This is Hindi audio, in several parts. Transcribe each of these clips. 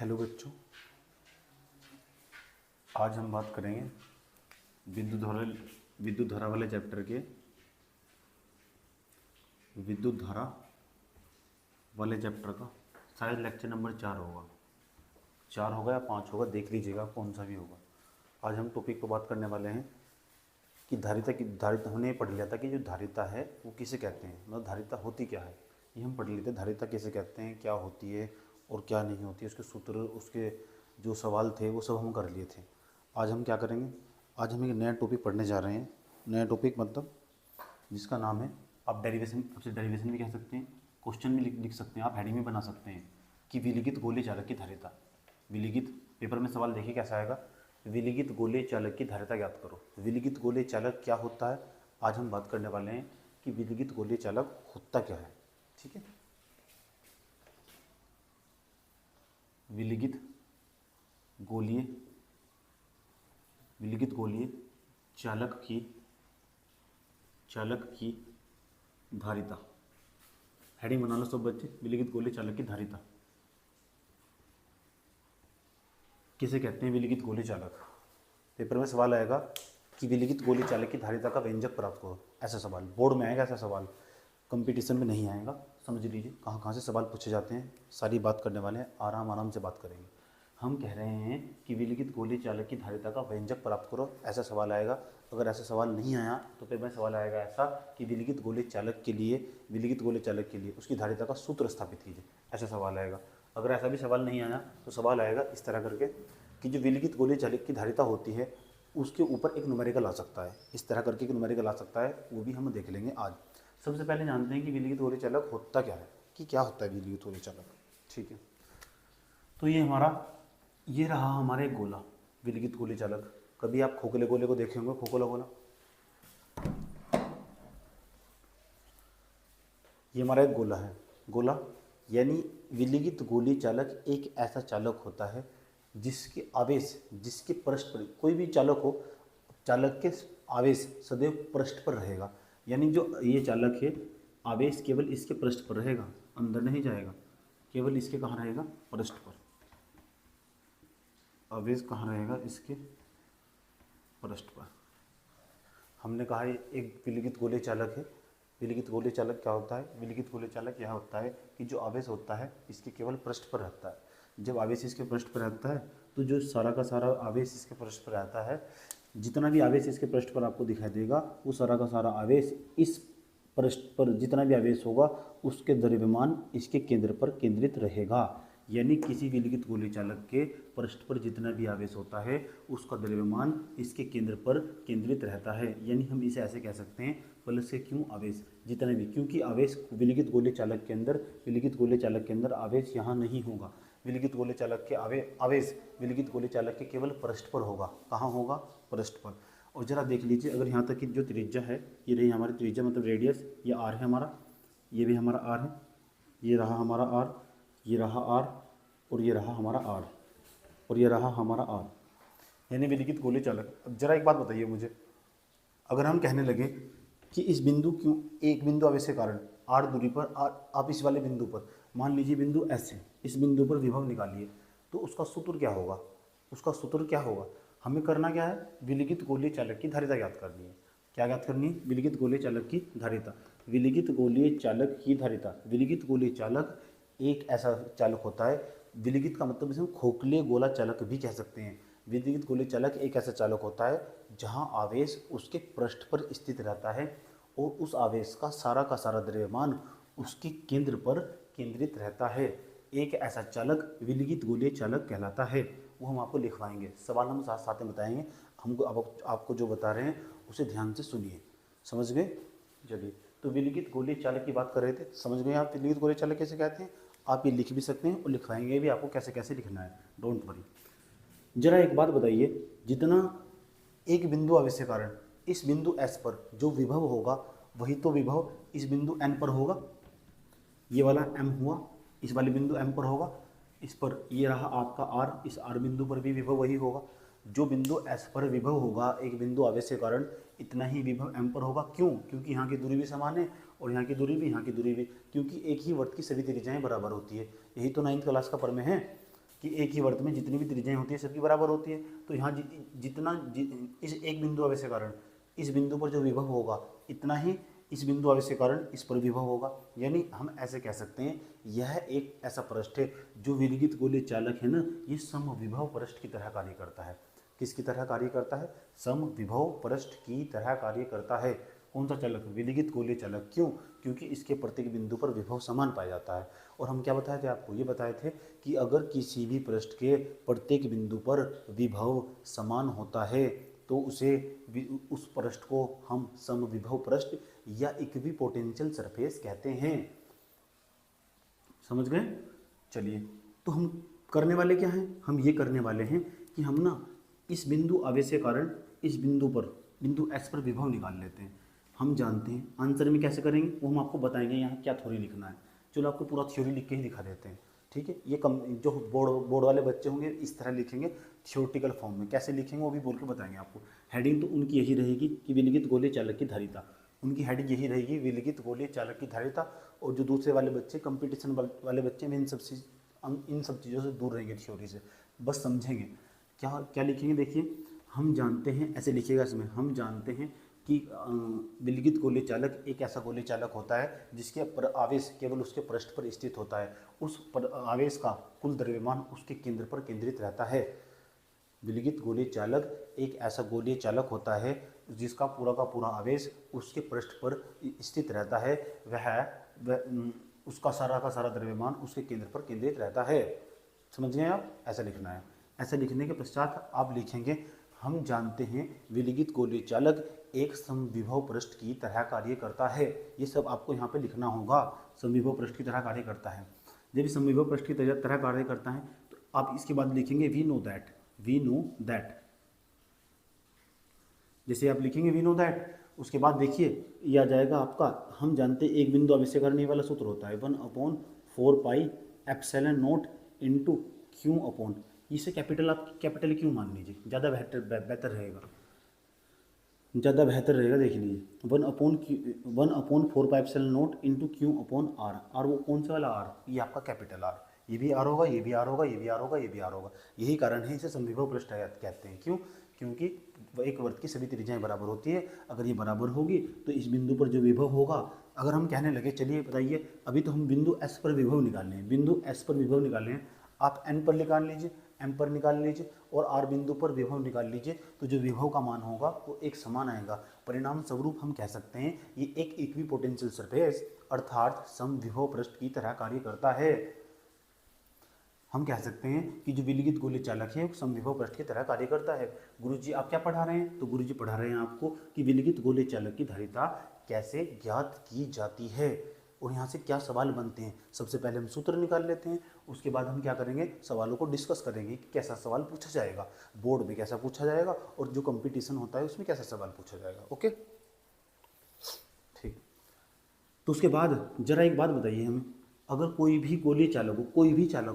हेलो बच्चों, आज हम बात करेंगे विद्युत धारा वाले चैप्टर के विद्युत धारा वाले चैप्टर का शायद लेक्चर नंबर 4 होगा। 4 होगा या 5 होगा, देख लीजिएगा कौन सा भी होगा। आज हम टॉपिक पर बात करने वाले हैं कि धारिता हमने पढ़ लिया था कि जो धारिता है वो किसे कहते हैं, मतलब धारिता होती क्या है, ये हम पढ़ लेते। धारिता किसे कहते हैं, क्या होती है और क्या नहीं होती है, उसके सूत्र, उसके जो सवाल थे वो सब हम कर लिए थे। आज हम क्या करेंगे, आज हम एक नया टॉपिक पढ़ने जा रहे हैं। नया टॉपिक मतलब जिसका नाम है, आप डेरिवेशन, आपसे डेरिवेशन भी कह सकते हैं, क्वेश्चन भी लिख सकते हैं, आप हेडिंग भी बना सकते हैं कि विलिखित गोले चालक की धारिता। विलिखित पेपर में सवाल देखिए कैसा आएगा, विलिखित गोले चालक की धारिता ज्ञात करो। विलिखित गोले चालक क्या होता है, आज हम बात करने वाले हैं कि विलिखित गोले चालक होता क्या है। ठीक है, विलिखित गोलीय चालक की धारिता। हेडिंग बना लो सब बच्चे, विलिखित गोलीय चालक की धारिता किसे कहते हैं। विलिखित गोलीय चालक, पेपर में सवाल आएगा कि विलिखित गोलीय चालक की धारिता का व्यंजक प्राप्त करो, ऐसा सवाल बोर्ड में आएगा। ऐसा सवाल कंपटीशन में नहीं आएगा, समझ लीजिए कहाँ कहाँ से सवाल पूछे जाते हैं, सारी बात करने वाले हैं, आराम से बात करेंगे। हम कह रहे हैं कि विलिखित गोलीय चालक की धारिता का व्यंजक प्राप्त करो, ऐसा सवाल आएगा। अगर ऐसा सवाल नहीं आया तो फिर में सवाल आएगा ऐसा कि विलिखित गोलीय चालक के लिए उसकी धारिता का सूत्र स्थापित कीजिए, ऐसा सवाल आएगा। अगर ऐसा भी सवाल नहीं आया तो सवाल आएगा इस तरह करके कि जो विलिखित गोलीय चालक की धारिता होती है उसके ऊपर एक न्यूमेरिकल आ सकता है, इस तरह करके एक न्यूमेरिकल आ सकता है, वो भी हम देख लेंगे आज। सबसे पहले जानते हैं कि विलिखित गोलीय चालक होता क्या है, कि क्या होता है विलिखित गोलीय चालक। ठीक है, तो ये रहा हमारा एक गोला, विलिखित गोलीय चालक। कभी आप खोखले गोले को देखे होंगे, खोखला गोला, ये हमारा एक गोला है। गोला यानी विलिखित गोलीय चालक एक ऐसा चालक होता है जिसके आवेश, जिसके पृष्ठ पर, कोई भी चालक हो, चालक के आवेश सदैव पृष्ठ पर रहेगा। यानी जो ये चालक है, आवेश केवल इसके पृष्ठ पर रहेगा, अंदर नहीं जाएगा, केवल इसके कहाँ रहेगा, पृष्ठ पर। आवेश कहाँ रहेगा, इसके पृष्ठ पर। हमने कहा एक विलिखित गोलीय चालक है। विलिखित गोलीय चालक क्या होता है, विलिखित गोलीय चालक यह होता है कि जो आवेश होता है इसके केवल पृष्ठ पर रहता है। जब आवेश इसके पृष्ठ पर रहता है तो जो सारा का सारा आवेश इसके पृष्ठ पर रहता है, जितना भी आवेश इसके पृष्ठ पर आपको दिखाई देगा वो सारा का सारा आवेश इस पृष्ठ पर, जितना भी आवेश होगा उसके द्रव्यमान इसके केंद्र पर केंद्रित रहेगा। यानी किसी विलिखित गोलीय चालक के पृष्ठ पर जितना भी आवेश होता है उसका द्रव्यमान इसके केंद्र पर केंद्रित रहता है। यानी हम इसे ऐसे कह सकते हैं, प्लस से क्यों आवेश जितने भी, क्योंकि आवेश विलिखित गोलीय चालक के अंदर आवेश यहाँ नहीं होगा। विलिखित गोलीय चालक के आवेश विलिखित गोलीय चालक के केवल पृष्ठ पर होगा। कहाँ होगा, पृष्ठ पर। और जरा देख लीजिए, अगर यहाँ तक की जो त्रिज्या है, ये रही हमारी त्रिज्या मतलब रेडियस, ये आर है हमारा, ये भी हमारा आर है, ये रहा हमारा आर, ये रहा आर, और ये रहा हमारा आर, और ये रहा हमारा आर, यानी विलिखित गोलीय चालक। अब जरा एक बात बताइए मुझे, अगर हम कहने लगे कि इस बिंदु क्यों, एक बिंदु आवेश के कारण आर दूरी पर, आप इस वाले बिंदु पर, मान लीजिए बिंदु एस है, इस बिंदु पर विभव निकालिए, तो उसका सूत्र क्या होगा, हमें करना क्या है, विलिखित गोलीय चालक की धारिता ज्ञात करनी है। क्या ज्ञात करनी है, विलिखित गोलीय चालक की धारिता। विलिखित गोलीय चालक की धारिता, विलिखित गोलीय चालक एक ऐसा चालक होता है, विलिखित का मतलब इसे हम खोखले गोला चालक भी कह सकते हैं। विलिखित गोलीय चालक एक ऐसा चालक होता है जहां आवेश उसके पृष्ठ पर स्थित रहता है और उस आवेश का सारा द्रव्यमान उसके केंद्र पर केंद्रित रहता है। एक ऐसा चालक विलिखित गोलीय चालक कहलाता है। वो हम आपको लिखवाएंगे, सवाल हम साथ साथ में बताएंगे। हमको आपको जो बता रहे हैं उसे ध्यान से सुनिए, समझ गए। चलिए, तो विलिखित गोलीय चालक की बात कर रहे थे, समझ गए आप विलिखित गोलीय चालक कैसे कहते हैं। आप ये लिख भी सकते हैं और लिखवाएंगे भी आपको कैसे कैसे लिखना है, डोंट वरी। जरा एक बात बताइए, जितना एक बिंदु आवेश के कारण इस बिंदु S पर जो विभव होगा वही तो विभव इस बिंदु N पर होगा। ये वाला M हुआ, इस वाले बिंदु M पर होगा, इस पर ये रहा आपका R, इस R बिंदु पर भी विभव वही होगा। जो बिंदु S पर विभव होगा एक बिंदु आवेश के कारण, इतना ही विभव M पर होगा। क्यों, क्योंकि यहाँ की दूरी भी समान है और यहाँ की दूरी भी, क्योंकि एक ही वृत्त की सभी त्रिज्याएं बराबर होती है। यही तो 9th क्लास का प्रमेय है कि एक ही वर्त में जितनी भी त्रिज्याएं होती है सबकी बराबर होती है। तो यहाँ इस एक बिंदु आवेश के कारण इस बिंदु पर जो विभव होगा इतना ही इस बिंदु आवेश के कारण इस पर विभव होगा। यानी हम ऐसे कह सकते हैं यह एक ऐसा पृष्ठ है जो विलगित गोलीय चालक है ना, ये समविभव पृष्ठ की तरह कार्य करता है। किसकी तरह कार्य करता है? समविभव पृष्ठ की तरह कार्य करता है। कौन सा चालक? विलगित गोलीय चालक। क्यों? क्योंकि इसके प्रत्येक बिंदु पर विभव समान पाया जाता है। और हम क्या बताए थे आपको? ये बताए थे कि अगर किसी भी पृष्ठ के प्रत्येक बिंदु पर विभव समान होता है तो उस पृष्ठ को हम समविभव पृष्ठ या इक्विपोटेंशियल सरफेस कहते हैं। समझ गए? चलिए, तो हम करने वाले क्या हैं? हम ये करने वाले हैं कि हम ना इस बिंदु आवेश के कारण इस बिंदु S पर विभव निकाल लेते हैं। हम जानते हैं आंसर में कैसे करेंगे वो हम आपको बताएंगे। यहाँ क्या थ्योरी लिखना है, चलो आपको पूरा थ्योरी लिख के ही दिखा देते हैं। ठीक है, ये जो बोर्ड वाले बच्चे होंगे इस तरह लिखेंगे थियोरेटिकल फॉर्म में। कैसे लिखेंगे वो भी बोल के बताएंगे आपको। हेडिंग तो उनकी यही रहेगी कि विलगित गोलीय चालक की धारिता, उनकी हेडिंग यही रहेगी विलगित गोलीय चालक की धारिता। और जो दूसरे वाले बच्चे कंपटीशन वाले बच्चे में इन सब चीज़ों से दूर रहेंगे, थ्योरी से बस समझेंगे। क्या लिखेंगे? देखिए, हम जानते हैं, ऐसे लिखिएगा इसमें, हम जानते हैं कि विलगित गोलीय चालक एक ऐसा गोलीय चालक होता है जिसके आवेश केवल उसके पृष्ठ पर स्थित होता है। उस आवेश का कुल द्रव्यमान उसके केंद्र पर केंद्रित रहता है। विलगित गोलीय चालक एक ऐसा गोलीय चालक होता है जिसका का पूरा आवेश उसके पृष्ठ पर स्थित रहता है। उसका सारा का सारा द्रव्यमान उसके केंद्र पर केंद्रित रहता है। समझ गए आप? ऐसा लिखना है। ऐसा लिखने के पश्चात आप लिखेंगे हम जानते हैं विलगित गोलीय चालक एक समविभव पृष्ठ की तरह कार्य करता है। ये सब आपको यहाँ पे लिखना होगा। समविभव पृष्ठ की तरह कार्य करता है। जब समविभव पृष्ठ की तरह कार्य करता है तो आप इसके बाद लिखेंगे वी नो दैट। जैसे आप लिखेंगे वी नो दैट, उसके बाद देखिए ये आ जाएगा आपका, हम जानते एक बिंदु आवेश करने ये वाला सूत्र होता है 1/4 pi epsilon naught into Q upon, इसे कैपिटल क्यू मान लीजिए, ज़्यादा बेहतर रहेगा। देख लीजिए 1/4 pi epsilon naught into Q upon R वो कौन सा वाला आर? ये आपका कैपिटल आर। ये भी आर होगा, ये भी आर होगा, ये भी आर होगा, ये भी आर होगा। यही कारण है इसे समविभव पृष्ठ कहते हैं। क्यों? क्योंकि एक वृत्त की सभी त्रिज्याएं बराबर होती है। अगर ये बराबर होगी तो इस बिंदु पर जो विभव होगा, अगर हम कहने लगे चलिए बताइए, अभी तो हम बिंदु S पर विभव निकालने हैं, बिंदु S पर विभव निकालने हैं, आप N पर निकाल लीजिए, M पर निकाल लीजिए और R बिंदु पर विभव निकाल लीजिए, तो जो विभव का मान होगा वो एक समान आएगा। परिणाम स्वरूप हम कह सकते हैं ये एक इक्विपोटेंशियल सरफेस अर्थात समविभव पृष्ठ की तरह कार्य करता है। हम कह सकते हैं कि जो विलगित गोलीय चालक है वो समविभव पृष्ठ की तरह कार्य करता है। गुरुजी आप क्या पढ़ा रहे हैं? तो गुरुजी पढ़ा रहे हैं आपको कि विलगित गोलीय चालक की धारिता कैसे ज्ञात की जाती है और यहाँ से क्या सवाल बनते हैं। सबसे पहले हम सूत्र निकाल लेते हैं, उसके बाद हम क्या करेंगे, सवालों को डिस्कस करेंगे कि कैसा सवाल पूछा जाएगा, बोर्ड में कैसा पूछा जाएगा और जो कंपटीशन होता है उसमें कैसा सवाल पूछा जाएगा। ओके, ठीक। तो उसके बाद जरा एक बात बताइए हमें, अगर कोई भी गोलीय चालक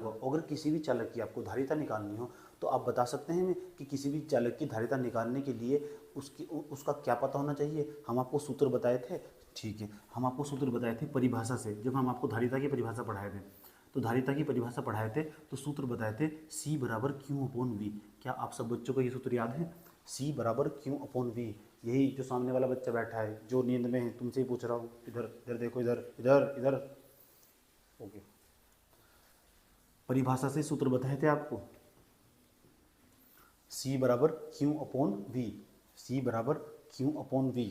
हो, अगर किसी भी चालक की आपको धारिता निकालनी हो तो आप बता सकते हैं कि किसी भी चालक की धारिता निकालने के लिए उसका क्या पता होना चाहिए। हम आपको सूत्र बताए थे, ठीक है, हम आपको सूत्र बताए थे परिभाषा से। जब हम आपको धारिता की परिभाषा पढ़ाए थे तो धारिता की परिभाषा पढ़ाए थे तो सूत्र बताए थे C बराबर क्यू अपॉन वी। क्या आप सब बच्चों को ये सूत्र याद है? C बराबर क्यू अपॉन वी। यही जो सामने वाला बच्चा बैठा है जो नींद में है, तुमसे ही पूछ रहा हूँ, इधर देखो, इधर। ओके, परिभाषा से सूत्र बताए थे आपको C बराबर क्यू अपॉन वी, C बराबर क्यू अपॉन वी।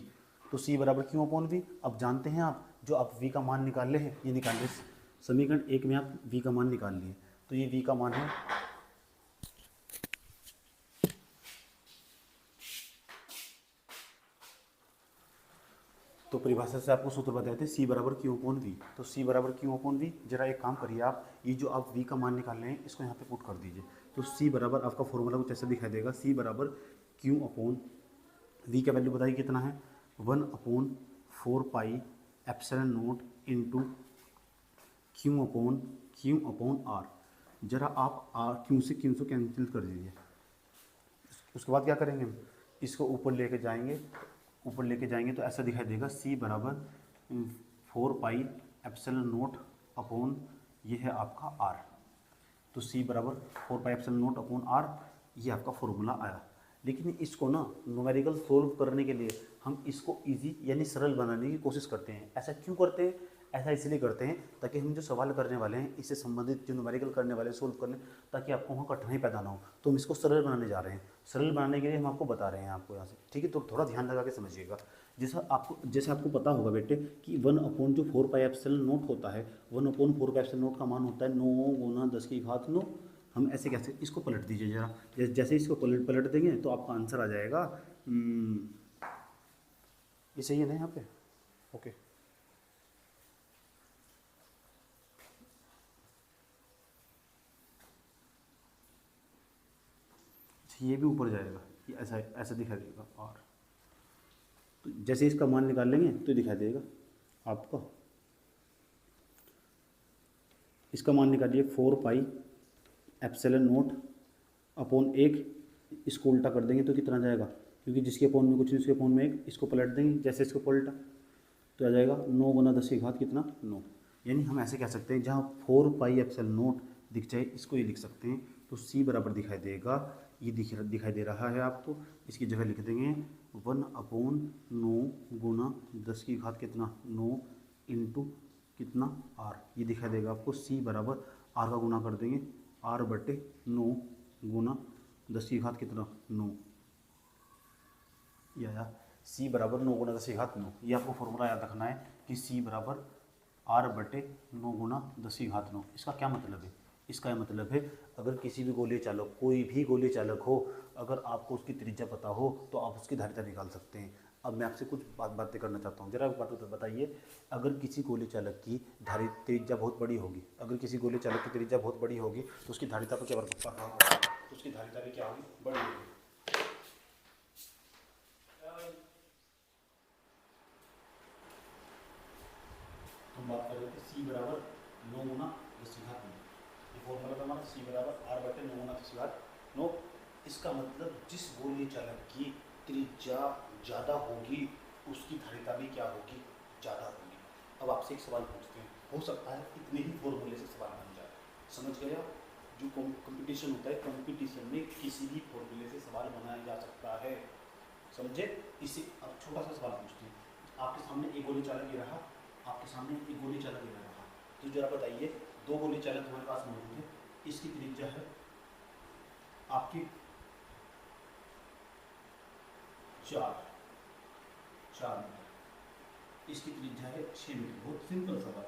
तो C बराबर क्यू अपॉन वी अब जानते हैं आप, जो आप V का मान निकाले हैं, ये निकाल ले समीकरण 1 में आप V का मान निकाल लिए, तो ये V का मान है तो परिभाषा से आपको सूत्र बताए थे C बराबर क्यू अपॉन वी। तो C बराबर क्यू अपॉन वी, जरा एक काम करिए आप, ये जो आप V का मान निकाल रहे हैं इसको यहाँ पे पुट कर दीजिए। तो C बराबर आपका फॉर्मूला कुछ ऐसा दिखाई देगा, C बराबर क्यू अपॉन V का वैल्यू बताइए कितना है, 1/4 pi epsilon naught into Q upon R। जरा आप क्यू से कैंसिल कर दीजिए। उसके बाद क्या करेंगे, इसको ऊपर लेके जाएंगे तो ऐसा दिखाई देगा C बराबर 4 पाई एप्सिलॉन नॉट अपॉन ये है आपका R। तो सी बराबर 4πε0/r, ये आपका फॉर्मूला आया। लेकिन इसको ना न्यूमेरिकल सोल्व करने के लिए हम इसको इजी यानी सरल बनाने की कोशिश करते हैं। ऐसा क्यों करते हैं? ऐसा इसलिए करते हैं ताकि हम जो सवाल करने वाले हैं इससे संबंधित जो न्यूमेरिकल करने वाले सोल्व करने, ताकि आपको वहाँ कठिनाई पैदा ना हो। तो हम इसको सरल बनाने जा रहे हैं। सरल बनाने के लिए हम आपको बता रहे हैं आपको यहाँ से, ठीक है? तो थोड़ा ध्यान लगा के समझिएगा। जैसे आपको पता होगा बेटे कि 1 जो 4πε0 होता है, 1/4πε0 का मान होता है 9 × 10⁹9। हम ऐसे कैसे इसको पलट दीजिए जरा, जैसे इसको पलट देंगे तो आपका आंसर आ जाएगा। ये सही है ना यहाँ पे? ओके, ये भी ऊपर जाएगा, ये ऐसा ऐसा दिखा देगा। और तो जैसे इसका मान निकाल लेंगे तो दिखा देगा आपको। इसका मान निकालिए 4πε0/1, इसको उल्टा कर देंगे तो कितना जाएगा, क्योंकि जिसके अपोन में कुछ नहीं उसके अपोन में 1, इसको पलट देंगे जैसे इसको पलटा तो आ जाएगा 9 × 10⁻9। यानी हम ऐसे कह सकते हैं, जहाँ 4πε0 दिख जाए इसको ये लिख सकते हैं। तो सी बराबर दिखाई देगा, ये दिखाई दे रहा है आपको, इसकी जगह लिख देंगे 1/9 × 10⁻9 इंटू कितना r, ये दिखाई देगा आपको। सी बराबर r का गुना कर देंगे, r/9 × 10⁻9, ये आया। सी बराबर 9 × 10⁻9, ये आपको फॉर्मूला याद रखना है कि सी बराबर r/9 × 10⁻9। इसका क्या मतलब है? इसका मतलब है अगर किसी भी गोलीय चालक, कोई भी गोलीय चालक हो, अगर आपको उसकी त्रिज्या पता हो तो आप उसकी धारिता निकाल सकते हैं। अब मैं आपसे कुछ बातें करना चाहता हूँ, जरा एक बात बताइए। अगर किसी गोलीय चालक की त्रिज्या बहुत बड़ी होगी, अगर किसी गोलीय चालक की त्रिज्या बहुत बड़ी होगी तो उसकी धारिता पर क्या प्रभाव होगा? तो उसकी धारिता भी क्या होगी? बड़ी होगी। हम बात कर रहे थे सी बराबर 9 × 10⁻9, ये फॉर्मूला था हमारा। सी बराबर r/9 × 10⁻9। इसका मतलब जिस गोलीय चालक की त्रिज्या ज़्यादा होगी उसकी धारिता भी क्या होगी? ज़्यादा होगी। अब आपसे एक सवाल पूछते हैं, हो सकता है इतने ही फॉर्मूले से सवाल बन जाए। समझ गया? जो कंपटीशन होता है, कंपटीशन में किसी भी फॉर्मूले से सवाल बनाया जा सकता है, समझे? इसे अब छोटा सा सवाल पूछते हैं। आपके सामने एक गोलीय चालक ये रहा, आपके सामने एक गोलीय चालक ये रहा, तो जरा बताइए, दो गोलीय चालक हमारे पास मौजूद है। इसकी त्रिज्या है आपकी 4 मीटर, इसकी त्रिज्या है 6 मीटर। बहुत सिंपल सवाल।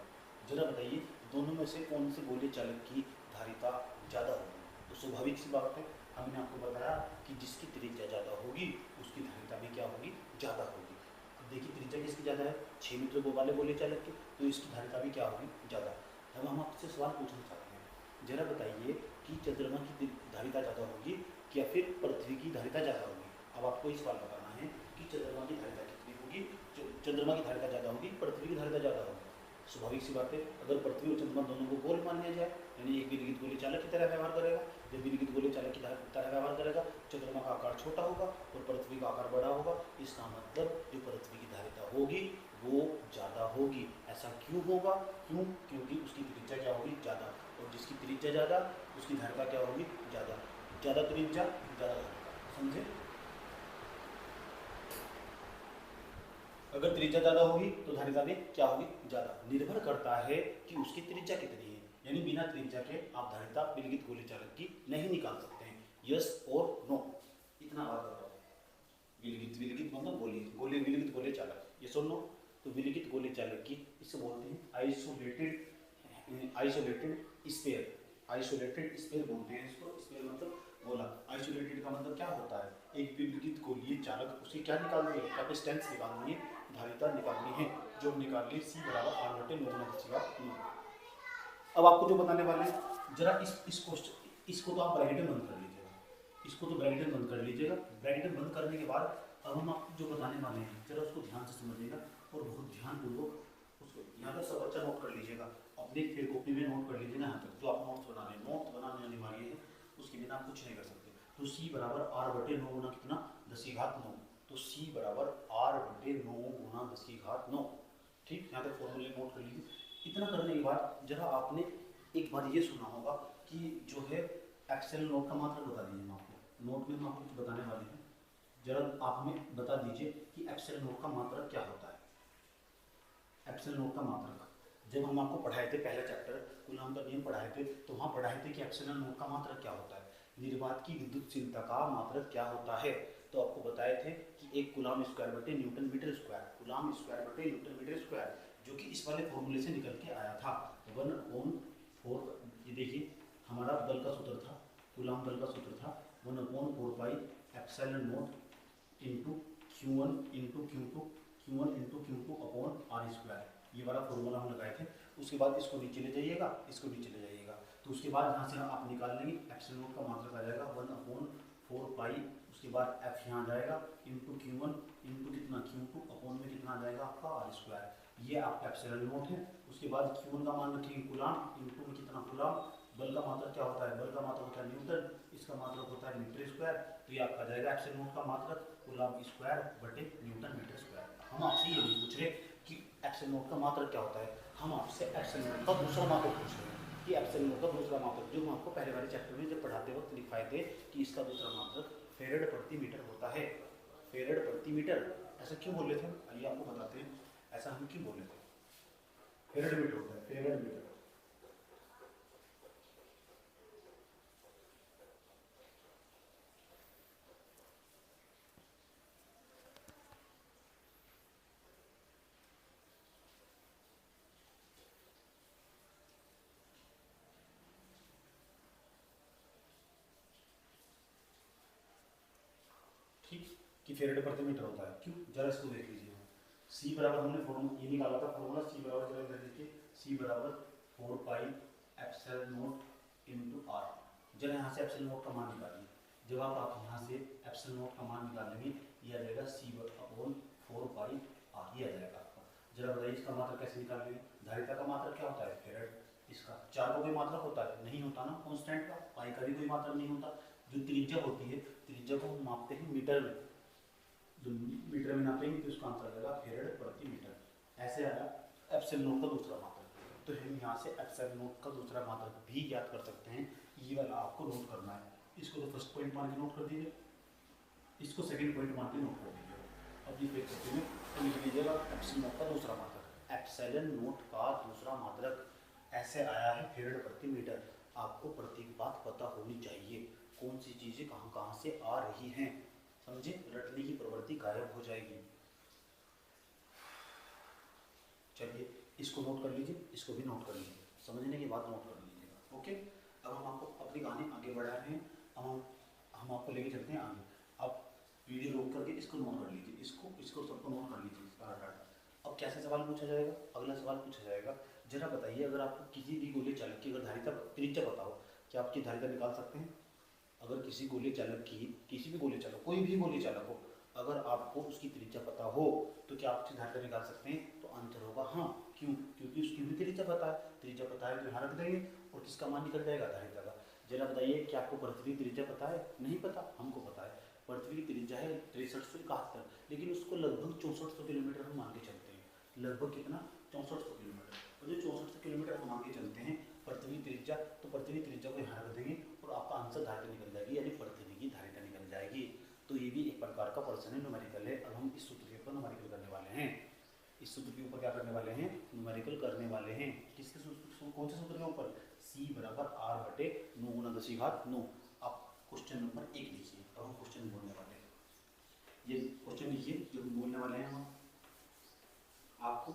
जरा बताइए दोनों में से कौन से गोलीय चालक की धारिता ज़्यादा होगी? तो स्वाभाविक सी बात है, हमने आपको बताया कि जिसकी त्रिज्या ज़्यादा होगी उसकी धारिता भी क्या होगी? ज़्यादा होगी। अब देखिए त्रिज्या किसकी ज़्यादा है? 6 मीटर वाले गोलीय चालक की, तो इसकी धारिता भी क्या होगी? ज़्यादा। अब हम आपसे सवाल पूछना चाहते हैं, जरा बताइए कि चंद्रमा की धारिता ज़्यादा होगी या फिर पृथ्वी की धारिता ज़्यादा होगी? अब आपको इस सवाल बताना है कि चंद्रमा की धारिता कितनी होगी? चंद्रमा की धारिता ज़्यादा होगी, पृथ्वी की धारिता ज़्यादा होगी। स्वाभाविक सी बात है, अगर पृथ्वी और चंद्रमा दोनों को गोल मान लिया जाए, यानी एक विलगित गोलीय चालक की तरह व्यवहार करेगा। जब विलगित गोलीय चालक की तरह व्यवहार करेगा, चंद्रमा का आकार छोटा होगा और पृथ्वी का आकार बड़ा होगा। इसका मतलब जो पृथ्वी की धारिता होगी वो ज़्यादा होगी। ऐसा क्यों होगा? क्यों? क्योंकि उसकी त्रिज्या क्या होगी? ज़्यादा। और जिसकी त्रिज्या ज़्यादा उसकी धारिता क्या होगी? ज़्यादा। ज़्यादा त्रिज्या ज़्यादा धारिता, समझे? अगर त्रिज्या ज़्यादा होगी तो धारिता भी क्या होगी? ज़्यादा। निर्भर करता है कि उसकी त्रिज्या कितनी है, यानी बिना त्रिज्या के आप धारिता विलगित गोलीय चालक की नहीं निकाल सकते हैं। यस और नो, इतना बात बताओ। विलगित मतलब विलगित गोलीय चालक, यस और नो। तो विलगित गोलीय चालक की इसे बोलते हैं आइसोलेटेड स्फीयर। आइसोलेटेड स्फीयर बोलते हैं इसको। स्फीयर मतलब गोला। आइसोलेटेड का मतलब क्या होता है? एक विलगित गोलीय चालक, उसकी क्या निकालनी है? कैपेसिटेंस निकालनी है, धारिता निकालनी है, जो निकाल ली सी बराबर r/9 × 10⁻9। अब आपको जो बताने वाले हैं, जरा इसको तो आप ब्रैकेट में बंद कर लीजिएगा, इसको तो ब्रैकेट में बंद कर लीजिएगा। ब्रैकेट में बंद करने के बाद अब हम आपको जो बताने वाले हैं जरा उसको ध्यान से समझिएगा और बहुत ध्यानपूर्वक उसको यहाँ तक सब अच्छा नोट कर लीजिएगा। अपनी फिर कॉपी में नोट कर लीजिएगा यहाँ तक, जो आप नोट्स बनाने अनिवार्य है, उसके बिना आप कुछ नहीं कर सकते। तो सी बराबर r/9 × कितना? 10⁻9। तो सी बराबर r/9 × 10⁻9। ठीक, यहाँ तक फॉर्मूले नोट कर लीजिए। इतना करने के बाद जरा आपने एक बार ये सुना होगा कि जो है एक्सेल नोट का मात्रक बता दीजिए। हम आपको नोट में हम आपको कुछ बताने वाले हैं, जरा आप हमें बता दीजिए कि एक्सेल नोट का मात्रक क्या होता है। एक्सेल नोट का मात्रक जब हम आपको पढ़ाए थे पहला चैप्टर कूलॉम का नियम पढ़ाए थे, तो वहाँ पढ़ाए थे कि एक्सेल नोट का मात्रक क्या होता है, निर्वात की विद्युतशीलता का मात्रक क्या होता है। तो आपको बताए थे कि एक कूलॉम स्क्वायर बटे newton metre square, coulomb square बटे न्यूटन मीटर स्क्वायर, जो कि इस वाले फॉर्मूले से निकल के आया था 1/4। ये देखिए हमारा बल का सूत्र था, कूलॉम बल का सूत्र था 1/4 pi epsilon naught into Q1 into Q2 Q1 into Q2 upon R square. ये वाला फॉर्मूला हम लगाए थे। उसके बाद इसको नीचे ले जाइएगा, इसको नीचे ले जाइएगा, तो उसके बाद यहाँ से आप निकाल लेंगे एप्सिलॉन नोट का मात्रक आ जाएगा 1/4 पाई, उसके बाद एफ यहाँ जाएगा इंटू Q1 इंटू कितना Q2 अपॉन में कितना आ जाएगा आपका आर स्क्वायर। ये आपका एप्सिलॉन नोट है। उसके बाद Q1 का मान रखेंगे कूलॉम इंटू में कितना कूलॉम, बल का मात्रक क्या होता है, बल का मात्रक होता है न्यूटन, इसका मात्रक होता है मीटर स्क्वायर। तो ये आपका जाएगा एप्सिलॉन नोट का मात्रक कूलॉम स्क्वायर बटे न्यूटन मीटर स्क्वायर। हम आपसे ये नहीं पूछ रहे कि एप्सिलॉन नोट का मात्रक क्या होता है, हम आपसे एप्सिलॉन नोट का दूसरा मात्रक पूछ रहे हैं कि एप्सिलॉन नोट का दूसरा मात्रक, जो हम आपको पहले वाले चैप्टर में जब पढ़ाते वक्त लिखवाए थे कि इसका दूसरा मात्रक फेरेड प्रति मीटर होता है। फेरेड प्रति मीटर, ऐसा क्यों बोले थे, आइए आपको बताते हैं ऐसा हम क्यों बोले थे। फेरेड मीटर होता है, फेरेड मीटर। ठीक, कि फेरेड प्रति मीटर होता है, क्यों, जरा इसको देख लीजिए। सी बराबर हमने फॉर्मूला ये निकाला था, फॉर्मूला सी बराबर जरा इधर देखिए, सी बराबर 4 pi epsilon naught into R. जरा यहाँ से एप्सिलॉन नोट का मान निकालिए। जब आप यहाँ से एप्सिलॉन नोट का मान निकालेंगे ये आ जाएगा सी अपॉन 4 पाई आर, ये आ जाएगा आपका। जरा बताइए इसका मात्रक कैसे निकालेंगे। धारिता का मात्रक क्या होता है, फेरेड। इसका चार का कोई मात्रक होता है, नहीं होता ना, कांस्टेंट का। पाई का भी कोई मात्रक नहीं होता। जो त्रिज्या होती है, त्रिज्या को हम मापते हैं मीटर में, जो मीटर में नापेंगे तो उसका आंसर आएगा फेरेड प्रति मीटर। ऐसे आया एप्सिलॉन नोट का दूसरा मात्रक। तो हम यहाँ से एप्सिलॉन नोट का दूसरा मात्रक भी ज्ञात कर सकते हैं। ये वाला आपको नोट करना है, इसको तो फर्स्ट पॉइंट मान के नोट कर दीजिए, इसको सेकंड पॉइंट मान के नोट कर दीजिए। अब ये फिर में तो लिख लीजिएगा एप्सिलॉन नोट का दूसरा मात्रक, एप्सिलॉन नोट का दूसरा मात्रक ऐसे आया है फेरेड प्रति मीटर। आपको प्रत्येक बात पता होनी चाहिए, कौन सी चीज़ें कहाँ कहाँ से आ रही हैं, समझे, रटने की प्रवृत्ति गायब हो जाएगी। चलिए इसको नोट कर लीजिए, इसको भी नोट कर लीजिए, समझने के बाद नोट कर लीजिएगा। ओके, अब हम आपको अपनी कहानी आगे बढ़ा रहे हैं। अब हम आपको लेके चलते हैं आगे। आप वीडियो रोक करके इसको नोट कर लीजिए, इसको सबको नोट कर लीजिए इसका डाटा। अब कैसे सवाल पूछा जाएगा, अगला सवाल पूछा जाएगा, जरा बताइए अगर आपको किसी भी गोले चालक की अगर धारिता त्रिज्या पता हो, क्या आपकी धारिता निकाल सकते हैं। अगर किसी गोले चालक की, किसी भी गोले चालक, कोई भी गोले चालक हो, अगर आपको उसकी त्रिज्या पता हो तो क्या आप उसकी धारिता निकाल सकते हैं। तो आंसर होगा हाँ। क्यों, क्योंकि उसकी भी त्रिज्या पता है, त्रिज्या पता है तो यहाँ रख देंगे और किसका मान निकल जाएगा, धारिता का। जरा बताइए कि आपको पृथ्वी की त्रिज्या पता है, नहीं पता, हमको पता है पृथ्वी की त्रिज्या है 6371, लेकिन उसको लगभग 6400 किलोमीटर हम मान के चलते हैं। लगभग कितना, 6400 किलोमीटर। और जो 6400 किलोमीटर हम मान के चलते हैं पृथ्वी त्रिज्या, तो पृथ्वी त्रिज्या को यहाँ रख देंगे और आपका आंसर धारिता निकल जाएगी, यानी पृथ्वी की धारिता निकल जाएगी। तो ये भी एक प्रकार का प्रश्न है, न्यूमेरिकल है। अब हम इस सूत्र के ऊपर न्यूमेरिकल करने वाले हैं, इस सूत्र के ऊपर क्या करने वाले हैं, न्यूमेरिकल करने वाले हैं। किसके सूत्र, कौन से सूत्र के ऊपर, सी बराबर आर बटे 9 गुना 10⁻9। आप क्वेश्चन नंबर 1 लिखिए। अब हम क्वेश्चन बोलने वाले हैं, ये क्वेश्चन लिखिए जो हम बोलने वाले हैं। हम आपको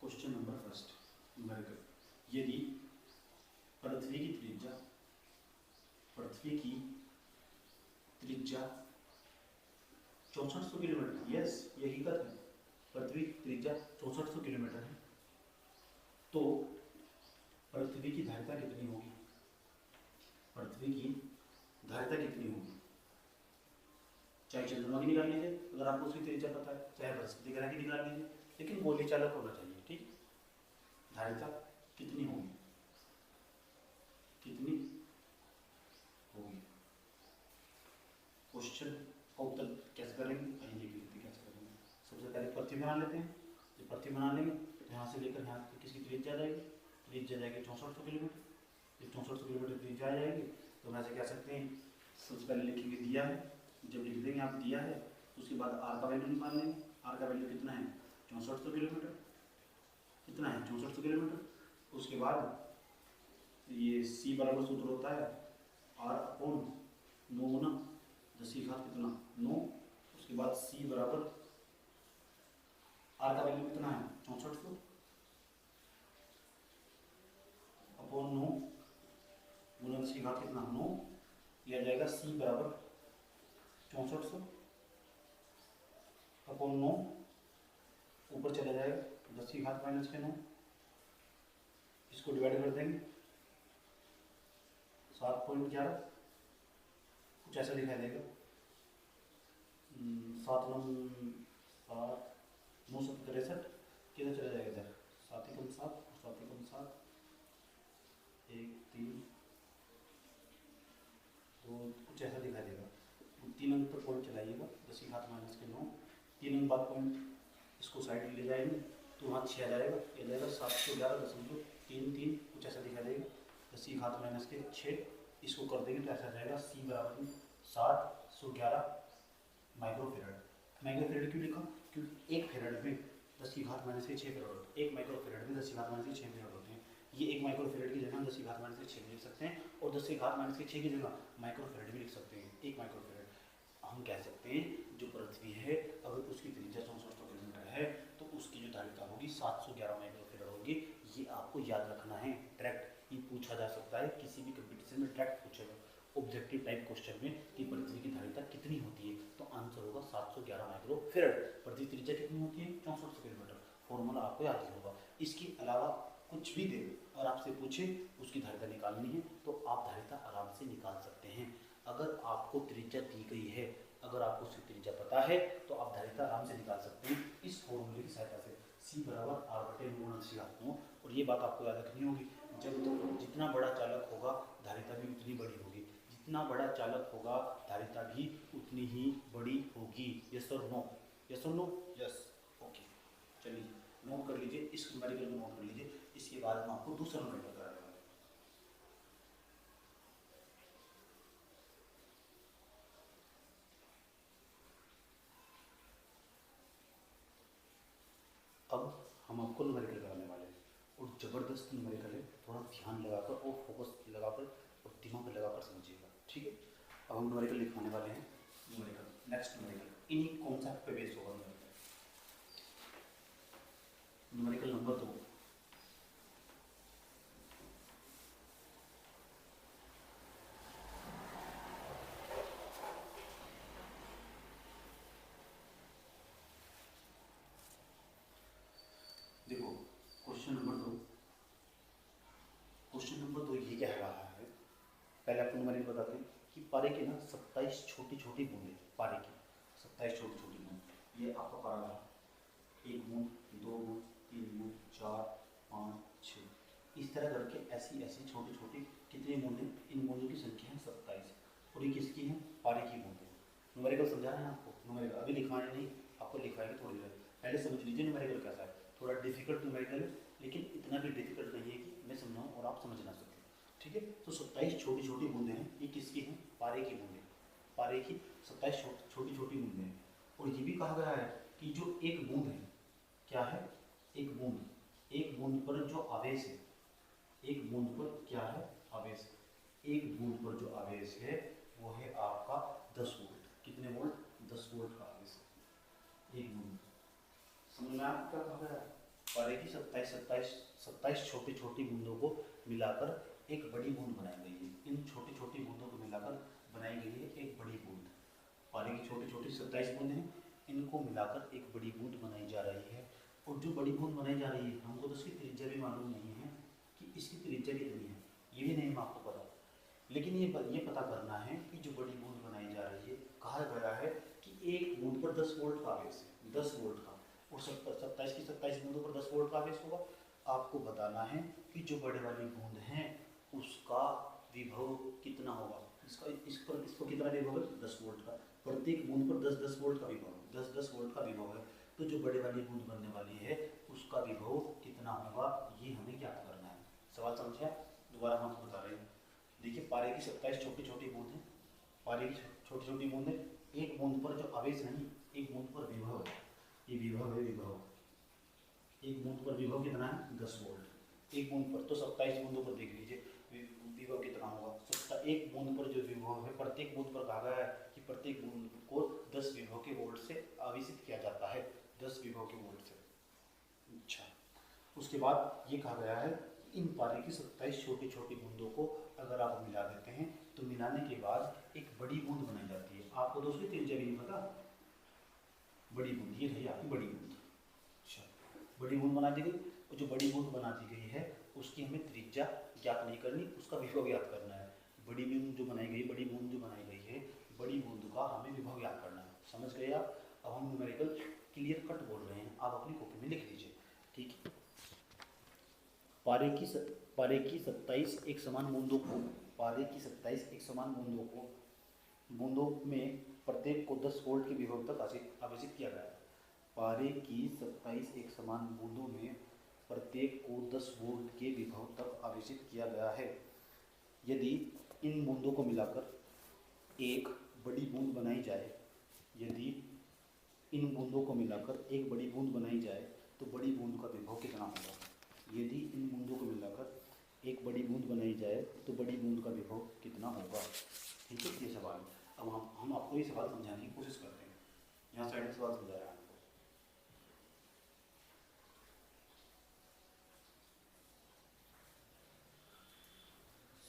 क्वेश्चन नंबर फर्स्ट न्यूमेरिकल, यदि पृथ्वी की त्रिज्या 6400 किलोमीटर, यस ये हकीकत है, पृथ्वी की त्रिज्या 6400 किलोमीटर है, तो पृथ्वी की धारिता कितनी होगी, पृथ्वी की धारिता कितनी होगी। चाहे चंद्रमा की निकाल लीजिए अगर आपको उसकी त्रिज्या पता है, चाहे बृहस्पति ग्रह की निकाल लीजिए, लेकिन गोले चालक होना चाहिए, ठीक। धारिता कितनी होगी, कितनी होगी। क्वेश्चन का उत्तर कैसे करेंगे, आइए देख लेते कैसे करेंगे। पृथ्वी बना लेते हैं। जब पृथ्वी बना लेंगे तो यहाँ से लेकर यहाँ तक किसकी त्रिज्या जाएगी, त्रिज्या जाएगी 6400 किलोमीटर। जब 6400 किलोमीटर त्रिज्या आ जाएगी तो हम ऐसे कह सकते हैं, सबसे पहले लिखेंगे दिया है, जब लिख देंगे आप दिया है तो उसके बाद आर का वैल्यू निकाल लेंगे। आर का वैल्यू कितना है 6400 किलोमीटर, कितना है 6400 किलोमीटर। उसके बाद ये सी बराबर सूत्र होता है आर अपॉन 9 गुना 10 की घात कितना 9। उसके बाद सी बराबर आर का वैल्यू कितना है 6400 अपॉन 9 गुना 10 की घात कितना 9, यह आ जाएगा सी बराबर 6400 अपॉन 9, ऊपर चला जाएगा 10 की घात माइनस के 9, इसको डिवाइड कर देंगे 7.11, कुछ ऐसा दिखाई देगा 7 9 7 63, किधर चला जाएगा इधर 7 एकम 7 7 एकम 7 1 3 2, कुछ ऐसा दिखाई देगा। 3 अंक पर पॉइंट चलाइएगा 10 की घात माइनस के 9, 3 अंक बाद पॉइंट इसको साइड ले जाएंगे तो वहाँ 6 आ जाएगा, ये जाएगा 711.33, कुछ ऐसा दिखाई देगा 10 की घात माइनस के 6, इसको कर देंगे तो ऐसा जाएगा सी बराबर 711 माइक्रोफेराड। माइक्रोफेराड क्यों लिखा, क्योंकि एक फेराड में 10 की घात माइनस के 6 फेराड होते हैं, एक माइक्रोफेराड में 10 की घात माइनस के 6 फेराड होते हैं। ये एक माइक्रोफेराड की जगह 10 की घात माइनस के 6 लिख सकते हैं और 10 की घात माइनस के 6 की जगह माइक्रोफेराड भी लिख सकते हैं। एक माइक्रोफेराड हम कह सकते हैं जो पृथ्वी है अगर उसकी त्रिज्या 6400 किलोमीटर है तो उसकी जो धारिता होगी 711 माइक्रोफेराड होगी। ये आपको याद रखना है, डायरेक्ट ये पूछा जा सकता है किसी भी कंपटीशन में, डायरेक्ट पूछेगा ऑब्जेक्टिव टाइप क्वेश्चन में कि पृथ्वी की धारिता कितनी होती है, तो आंसर होगा 711 माइक्रोफेराड। पृथ्वी की त्रिज्या कितनी होती है 6400 किलोमीटर, फॉर्मूला आपको याद ही होगा। इसके अलावा कुछ भी दे और आपसे पूछे उसकी धारिता निकालनी है तो आप धारिता आराम से निकाल सकते हैं। अगर आपको त्रिज्या दी गई है, अगर आपको उसकी त्रिज्या पता है तो आप धारिता आराम से निकाल सकते हैं इस फॉर्मूले की सहायता से। सी बराबर आर बटे 9 और ये बात आपको याद रखनी होगी, जब तक जितना बड़ा चालक होगा धारिता भी उतनी बड़ी होगी, जितना बड़ा चालक होगा धारिता भी उतनी ही बड़ी होगी। यस और नो, यस और नो, यस, ओके। चलिए नोट कर लीजिए, इस न्यूमेरिकल को नोट कर लीजिए, इसके बाद हम आपको दूसरा न्यूमेरिकल करा देंगे। अब हम आपको न्यूमेरिकल कराने वाले हैं और ज़बरदस्त न्यूमेरिकल है, थोड़ा ध्यान लगाकर और फोकस लगाकर और दिमाग लगाकर समझिएगा, ठीक है। अब हम न्यूमेरिकल लिखवाने वाले हैं, न्यूमेरिकल नेक्स्ट न्यूमेरिकल इन्हीं कॉन्सेप्ट पे बेस्ड होगा। न्यूमेरिकल नंबर 2, देखो क्वेश्चन नंबर 2 ये कह रहा है, पहले आपको न्यूमेरिकल बताते हैं कि पारे के ना 27 छोटी छोटी बूंदें, पारे की 27 छोटी छोटी बूंद, ये आपका पारा रहा, 1 बूंद 2 बूंद 3 बूंद 4 5 6, इस तरह करके ऐसी ऐसी छोटी छोटी कितनी बूंदें, इन बूंदों की संख्या है 27 और ये किसकी है पारे की बूंदें। न्यूमेरिकल समझा रहे हैं आपको, न्यूमेरिकल अभी लिखवाने नहीं, आपको लिखवाएंगे थोड़ी देर, पहले समझ लीजिए न्यूमेरिकल कैसा है। थोड़ा डिफिकल्ट न्यूमेरिकल है लेकिन इतना भी डिफिकल्ट नहीं है कि मैं समझाऊँ और आप समझ ना सकें, ठीक है। तो 27 छोटी छोटी बूंदें हैं, ये किसकी हैं पारे की बूंदें, पारे की 27 छोटी छोटी बूंदें हैं। और ये भी कहा गया है कि जो एक बूंद है, क्या है एक बूंद पर जो आवेश है, एक बूंद पर क्या है आवेश, एक बूंद पर जो आवेश है वो है आपका 10 वोल्ट, कितने वोल्ट 10 वोल्ट का आवेश है एक बूंद। समझ में आपको क्या कहा गया है, पारे की 27 छोटी छोटी बूंदों को मिलाकर एक बड़ी बूंद बनाई गई है, इन छोटी छोटी बूंदों को मिलाकर बनाई गई है एक बड़ी बूंद। पारे की छोटी छोटी 27 बूंदें हैं, इनको मिलाकर एक बड़ी बूंद बनाई जा रही है। और जो बड़ी बूंद बनाई जा रही है हमको तो इसकी त्रिज्या भी मालूम नहीं है कि इसकी त्रिज्या कितनी है, ये भी नहीं आपको पता, लेकिन ये पता करना है कि जो बड़ी बूंद बनाई जा रही है, कहा गया है कि एक बूंद पर 10 वोल्ट का आवेश है, 10 वोल्ट का, और 27 की 27 बूंदों पर 10 वोल्ट का आवेश होगा। आपको बताना है कि जो बड़े वाली बूंद है उसका विभव कितना होगा, इस पर कितना विभव है 10 वोल्ट का, प्रत्येक बूंद पर 10 वोल्ट का विभव, 10 वोल्ट का विभव है। तो जो बड़े वाली बूंद बनने वाली है उसका विभव कितना होगा, ये हमें ज्ञात करना है। सवाल समझे? दोबारा हम आपको बता रहे हैं। देखिए पारे की 27 छोटी छोटी बूंद है, पारे की छोटी छोटी बूंद है, एक बूंद पर जो आवेश नहीं, एक बूंद पर विभव है, ये विभव है, विभव एक बूंद पर विभव कितना है 10 वोल्ट एक बूंद पर। तो 27 बूंदों पर देख लीजिए विभव कितना होगा। एक बूंद पर जो विभव है, प्रत्येक बूंद पर कहा गया है कि प्रत्येक बूंद को 10 विभव के वोल्ट से आवेशित किया जाता है, 10 विभव के वोल्ट से। अच्छा, उसके बाद ये कहा गया है इन पारे की 27 छोटी छोटी बूंदों को अगर आप मिला देते हैं तो मिलाने के बाद एक बड़ी बूंद बनाई जाती है। आपको तो उसकी त्रिज्या भी नहीं पता, बड़ी बूंद ये रही आपकी बड़ी बूंद। अच्छा, बड़ी बूंद बना दी गई, और जो बड़ी बूंद बना दी गई है उसकी हमें त्रिज्या ज्ञात नहीं करनी, उसका विभव ज्ञात करना है। बड़ी बूंद जो बनाई गई, बड़ी बूंद जो बनाई गई है, बड़ी बूंद का हमें विभव ज्ञात करना है। समझ गए आप? अब हम न्यूमेरिकल क्लियर कट बोल रहे हैं, आप अपनी कॉपी में लिख लीजिए। ठीक है, पारे की 27 एक समान बूंदों को, पारे की 27 एक समान बूंदों में प्रत्येक को 10 वोल्ट के विभव तक आवेशित किया गया है। पारे की 27 एक समान बूंदों में प्रत्येक को 10 वोल्ट के विभव तक आवेशित किया गया है। यदि इन बूंदों को मिलाकर एक बड़ी बूंद बनाई जाए, यदि इन बूंदों को मिलाकर एक बड़ी बूंद बनाई जाए तो बड़ी बूंद का विभव कितना होगा। यदि इन बूंदों को मिलाकर एक बड़ी बूंद बनाई जाए तो बड़ी बूंद का विभव कितना होगा। ठीक है, ये सवाल। अब हम आपको ये सवाल समझाने की कोशिश करते हैं। यहाँ साइड में सवाल समझा रहा है आपको,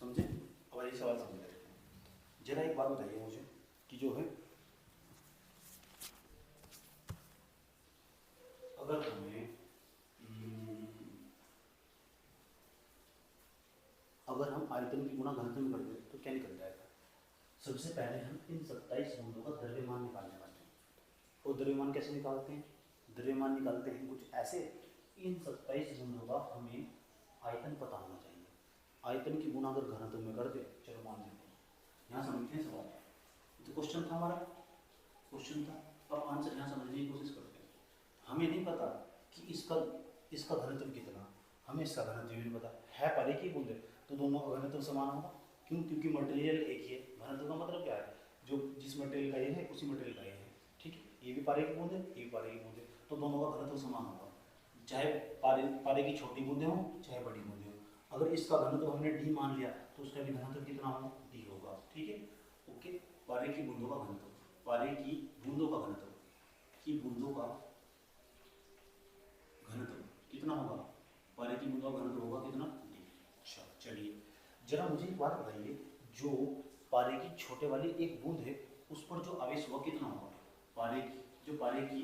समझे? अब ये सवाल समझ लेते हैं। जरा एक बात बताइए मुझे कि जो है अगर हमें अगर हम आयतन की गुणा घनत्व में कर दें तो क्या निकल जाएगा। सबसे पहले हम इन 27 बूंदों का द्रव्यमान निकालने वाले हैं। और द्रव्यमान कैसे निकालते हैं? द्रव्यमान निकालते हैं कुछ ऐसे, इन 27 बूंदों का हमें आयतन पता होना चाहिए। आयतन की गुणा अगर घनत्व में कर दे, चलो मान लेते हैं, यहाँ समझते हैं सवाल। तो क्वेश्चन था हमारा, क्वेश्चन था, अब आंसर यहाँ समझने की कोशिश करते हैं। हमें नहीं पता कि इसका घनत्व कितना, हमें इसका घनत्व भी नहीं पता है। पारे की बूंद है तो दोनों का घनत्व समान होगा। क्यों? क्योंकि मटेरियल एक ही है। घनत्व का मतलब क्या है, जो जिस मटेरियल का ये है उसी मटेरियल का ये है। ठीक है, ये भी पारे की बूंद है, ये भी पारे की बूंद है, तो दोनों का घनत्व समान होगा। चाहे पारे की छोटी बूंदें हों चाहे बड़ी बूंदें हों। अगर इसका घनत्व हमने डी मान लिया तो उसका भी घनत्व कितना होगा, डी होगा। ठीक है, ओके। पारे की बूंदों का घनत्व, पारे की बूंदों का घनत्व, की बूंदों का घनत्व कितना होगा, पारे की बूंदों का घनत्व होगा कितना, डी। अच्छा, चलिए जरा मुझे एक बात बताइए, जो पारे की छोटे वाली एक बूंद है उस पर जो आवेश हुआ कितना होगा। पारे की, जो पारे की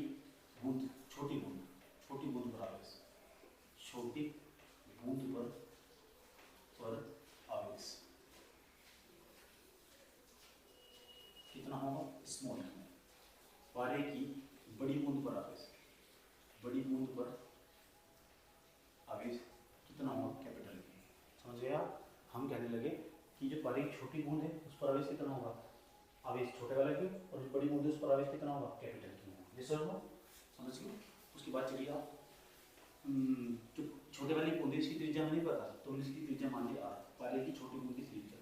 बूंद, छोटी बूंद पर आवेश, छोटी बूंद पर आवेश कितना होगा, स्मॉल। पारे की बड़ी बूंद पर आवेश, बड़ी बूंद पर आवेश कितना होगा, कैपिटल की। समझ गए आप? हम कहने लगे कि जो पारे की छोटी बूंद है उस पर आवेश कितना होगा, आवेश छोटे वाले की, और जो बड़ी बूंद है उस पर आवेश कितना होगा, कैपिटल की होगा। ये सर हुआ, समझ गए? उसके बाद चलिए आप जो छोटे वाली बूंद है इसकी त्रिज्या हमें नहीं पता, तो इसकी त्रिज्या मान ली आर। पारे की छोटी बूंद की त्रिज्या,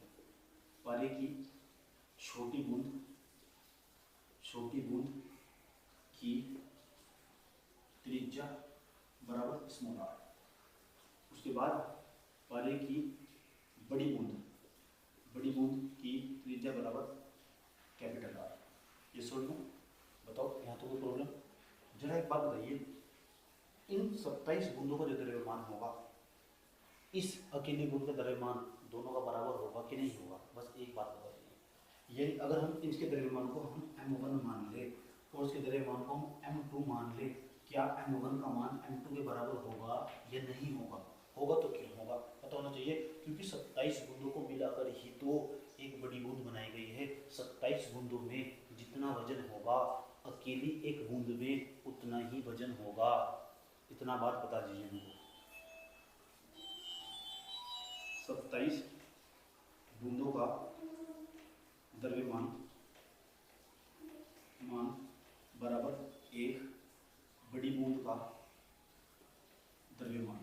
पारे की छोटी बूंद की त्रिज्या बराबर स्मॉल आर। उसके बाद पारे की बड़ी बूंद की त्रिज्या बराबर कैपिटल आर। ये सोच लो, बताओ यहाँ तो कोई प्रॉब्लम? जरा एक बात बताइए, इन 27 बूंदों का जो द्रव्यमान होगा, इस अकेली बूंद का द्रव्यमान दोनों का बराबर होगा कि नहीं होगा। बस एक बात बताइए, यदि अगर हम इसके द्रव्यमान को हम m1 मान ले और इसके द्रव्यमान को हम m2 मान ले, क्या m1 का मान m2 के बराबर होगा या नहीं होगा? होगा तो क्यों होगा, पता होना चाहिए। क्योंकि 27 बूंदों को मिलाकर ही तो एक बड़ी बूंद बनाई गई है। 27 बूंदों में जितना वजन होगा अकेली एक बूंद में उतना ही वजन होगा। इतना बात बता दीजिए मुझे। 27 बूंदों का द्रव्यमान बराबर एक बड़ी बूंद का द्रव्यमान,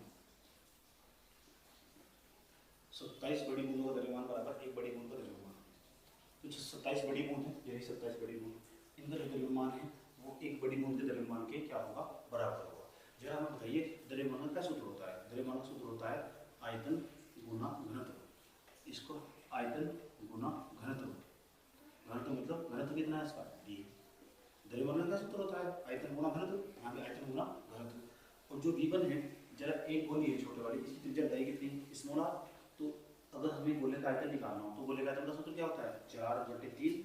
27 बड़ी बूंदों का द्रव्यमान बराबर एक बड़ी बूंद का द्रव्यमान। तो जो 27 बड़ी बूंद है, यही 27 बड़ी बूंद, इनका जो द्रव्यमान है वो एक बड़ी बूंद के द्रव्यमान के क्या होगा, बराबर होगा। जरा हमें बताइए द्रव्यमान का सूत्र होता है, द्रव्यमान का सूत्र होता है आयतन गुना घनत्व। इसको आयतन गुना घनत्व, घनत्व मतलब घनत्व कितना है इसका, डी। द्रव्यमान का सूत्र होता है आयतन गुना घनत्व, यहाँ पे आयतन गुना घनत्व। और जो V1 है, जरा एक गोली है छोटे वाली, इसकी त्रिज्या बताइए कितनी, स्मॉल आर। तो अगर हमें गोले का आयतन निकालना हो तो गोले का आयतन का सूत्र क्या होता है, 4/3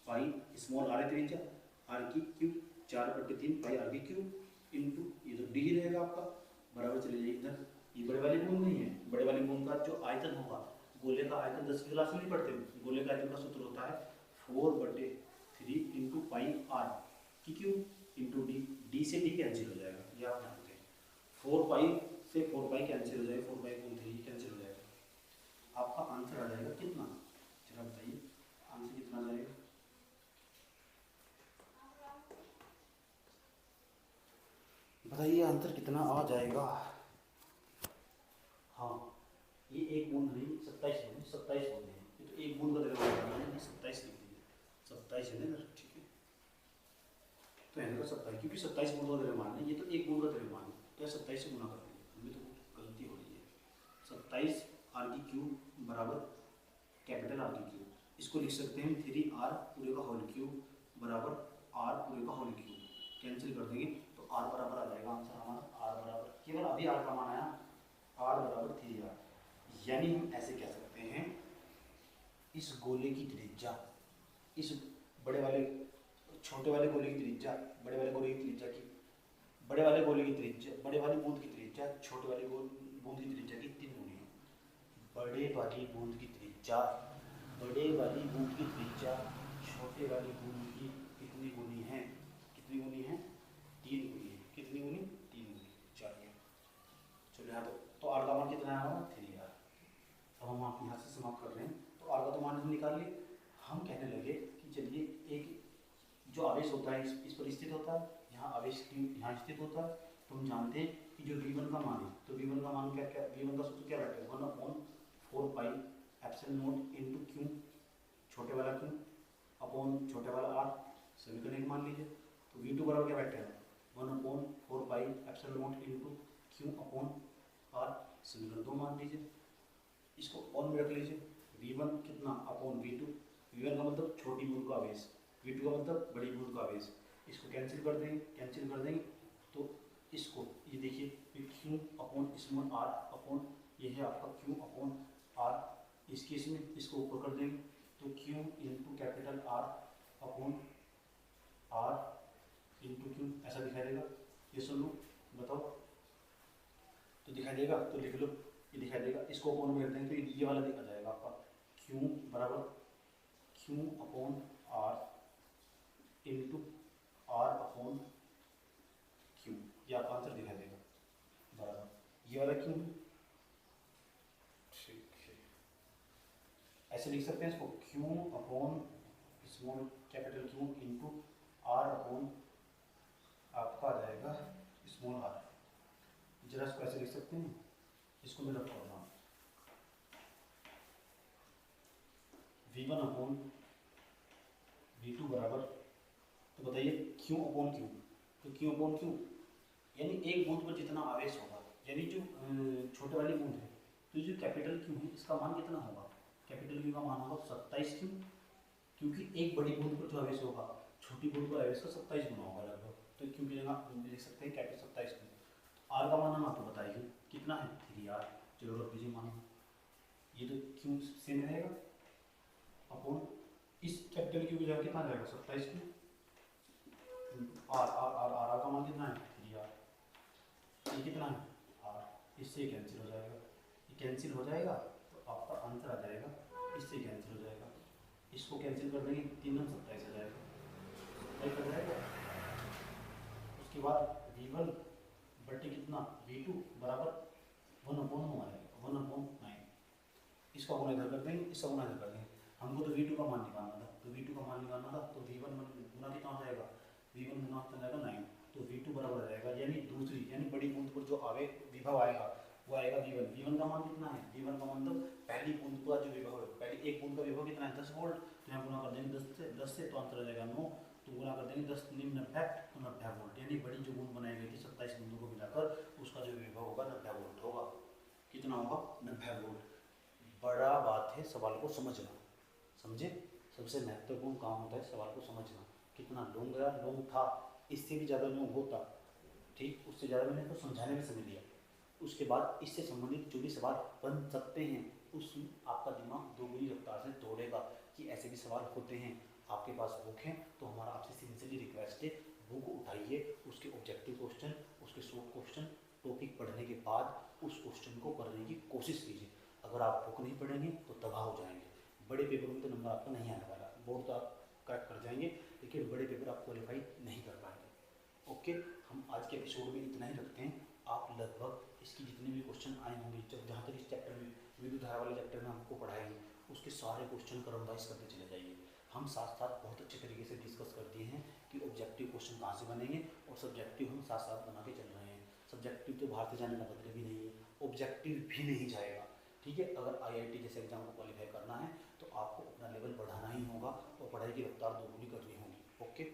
पाई स्मॉल आर है त्रिज्या, आर की क्यूब, 4/3 पाई आर की क्यूब इंटू ये तो डी ही रहेगा आपका, बराबर चले जाइए इधर। ये बड़े वाली बूंद नहीं है, बड़े वाली बूंद का जो आयतन होगा, गोले का आयतन 10वीं क्लास में नहीं पढ़ते, गोले का आयतन का सूत्र होता है 4/3 इंटू पाई आर की क्यूब इंटू डी। डी से डी कैंसिल हो जाएगा, ये आप जानते हैं। 4 पाई से 4 पाई कैंसिल हो जाएगा, 4 पाई गुण 3 कैंसिल हो जाएगा। आपका आंसर आ जाएगा कितना, जरा बताइए आंसर कितना आ जाएगा। बताइए आंसर कितना आ जाएगा। हाँ, ये एक बूंद नहीं, 27 बूंद, 27 बूंद है। ये तो एक बूंद का द्रव्यमान है, 27 लिख दीजिए, 27 है ना, ठीक है। तो यहाँ का 27, क्योंकि 27 बूंद का द्रव्यमान है, ये तो एक बूंद का द्रव्यमान है, तो 27 से गुना कर देंगे, हमें तो गलती हो रही है। 27 आर की क्यूब बराबर कैपिटल आर की क्यूब, इसको लिख सकते हैं 3r पूरे का होल क्यूब बराबर r पूरे का होल क्यूब, कैंसिल कर देंगे तो r बराबर आ जाएगा आंसर हमारा, r बराबर केवल अभी r का मान आया, r बराबर 3r। यानी हम ऐसे कह सकते हैं इस गोले की त्रिज्या, इस बड़े वाले छोटे वाले गोले की त्रिज्या, बड़े वाले गोले की त्रिज्या की, बड़े वाले गोले की त्रिज्या, बड़े वाली बूंद की त्रिज्या छोटे वाली बूंद की त्रिज्या की 3 गुनी है। बड़े वाली बूंद की त्रिज्या, बड़े वाली बूंद की त्रिज्या छोटे वाली बूंद की कितनी गुनी है, कितनी गुनी है, 3 गुनी है। कितनी गुनी, 3 गुनी। चलिए चलो यहाँ तो आर का मान कितना है, 3r। अब हम आप यहाँ से समाप्त कर रहे हैं, तो आर का तो मान हम निकाल लिए। हम कहने लगे कि चलिए एक जो आवेश होता है इस पर स्थित होता है, यहाँ आवेश यहाँ स्थित होता है, तो हम जानते हैं कि जो V1 का मान है, तो V1 का मान क्या, V1 का सूत्र क्या बैठा है, 1/4 pi epsilon naught into Q, छोटे वाला क्यू अपॉन छोटे वाला आर, समीकरण एक मान लीजिए। तो V2 बराबर क्या बैठे हैं, 1/4 pi epsilon naught into Q upon R, समीकरण 2 मान लीजिए। इसको ऑन में रख लीजिए, V1 कितना अपॉन V2, V1 का मतलब छोटी बूंद का आवेश, V2 का मतलब बड़ी बूंद का आवेश। इसको कैंसिल कर देंगे, कैंसिल कर देंगे तो इसको ये देखिए Q upon small R upon ये है आपका क्यू अपॉन आर, इस केस में इसको ऊपर कर देंगे तो Q into capital R upon R into Q, ऐसा दिखाई देगा। ये सुन लो, बताओ तो दिखाई देगा, तो लिख लो ये दिखाई देगा। इसको अपॉन में रख देंगे तो ये वाला देखा जाएगा आपका क्यू बराबर Q upon R into R upon Q, ये आपका आंसर दिखाई देगा बराबर ये वाला क्यू। ठीक है, ऐसे लिख सकते हैं इसको Q upon small capital Q into R upon आपका आ जाएगा स्मॉल आर। जरा इसको ऐसे लिख सकते हैं, इसको मैं रख रहा हूँ V1 अपॉन V2 बराबर, तो बताइए क्यू अपॉन क्यू, तो क्यू अपॉन क्यू यानी एक बूंद पर जितना आवेश होगा, यानी जो छोटे वाली बूंद है, तो जो कैपिटल क्यू है इसका मान कितना होगा, कैपिटल क्यू का मान होगा 27 क्यू, क्योंकि एक बड़ी बूंद पर जो आवेश होगा छोटी बूंद पर आवेश का 27 गुना होगा लगभग, तो क्यू की जगह लिख सकते हैं कैपिटल 27 क्यू। आर का मान हम आपको बताइए कितना है, 3r, चलो रख दीजिए मान, ये तो क्यू सेम रहेगा अपॉन इस कैपिटल क्यू की जगह कितना जाएगा 27 Q, R R R R का मान कितना है 3r, ये कितना है r, इससे कैंसिल हो जाएगा, ये कैंसिल हो जाएगा तो आपका आंसर आ जाएगा, इससे कैंसिल हो जाएगा, इसको कैंसिल कर देंगे 3 और 27 आ जाएगा, 27 हो जाएगा। उसके बाद V1 बटे कितना V2 बराबर 1/9 आएगा, 1/9, इसका गुना इधर कर देंगे, इसका गुना इधर कर देंगे। हमको तो V2 का मान निकालना था, तो V2 का मान निकालना था तो V1 गुना कितना हो जाएगा, V1 गुना कितना जाएगा 9, तो V2 बराबर आ जाएगा, यानी दूसरी यानी बड़ी बूंद पर जो आवेग विभव आएगा वो आएगा V1। V1 का मान कितना है, V1 का मतलब पहली बूंद का जो विभव है, पहली एक बूंद का विभव कितना है 10 वोल्ट, तो यहाँ गुणा कर देंगे 10 से तो आंसर आ जाएगा 9, तो गुणा कर देंगे 10 3 90 तो 90 वोल्ट, यानी बड़ी जो बूंद बनाई गई थी 27 बूंदों को मिलाकर उसका जो विभव होगा 90 वोल्ट होगा। कितना होगा 90 वोल्ट। बड़ा बात है सवाल को समझना, समझे, सबसे महत्वपूर्ण काम होता है सवाल को समझना। कितना लॉन्ग गया, लॉन्ग था, इससे भी ज़्यादा लॉन्ग होता, ठीक, उससे ज़्यादा मैंने तो समझाने में समय लिया। उसके बाद इससे संबंधित जो भी सवाल बन सकते हैं उसमें आपका दिमाग दोगुनी रफ्तार से दौड़ेगा कि ऐसे भी सवाल होते हैं। आपके पास बुक है तो हमारा आपसे सिंसियरली रिक्वेस्ट है, बुक उठाइए, उसके ऑब्जेक्टिव क्वेश्चन, उसके शॉर्ट क्वेश्चन, टॉपिक पढ़ने के बाद उस क्वेश्चन को करने की कोशिश कीजिए। अगर आप बुक नहीं पढ़ेंगे तो तबाह हो जाएंगे, बड़े पेपर में तो नंबर आपका नहीं आने वाला, बोर्ड तो आप क्रैक कर जाएंगे लेकिन बड़े पेपर आप क्वालिफाई नहीं कर पाएंगे। ओके, हम आज के एपिसोड में इतना ही रखते हैं। आप लगभग इसकी जितने भी क्वेश्चन आए होंगे, जब जहाँ तक इस चैप्टर में विद्युत धारा वाले चैप्टर में हमको पढ़ाएंगे उसके सारे क्वेश्चन क्रमवाइज करते चले जाइए। हम साथ साथ बहुत अच्छे तरीके से डिस्कस कर दिए हैं कि ऑब्जेक्टिव क्वेश्चन कहाँ से बनेंगे और सब्जेक्टिव हम साथ साथ बना के चल रहे हैं। सब्जेक्टिव तो बाहर से जाने का मतलब भी नहीं है, ऑब्जेक्टिव भी नहीं जाएगा, ठीक है। अगर IIT जैसे एग्जाम को क्वालिफाई करना है तो आपको अपना लेवल बढ़ाना ही होगा और पढ़ाई की रफ्तार दोगुनी करनी होगी। ओके।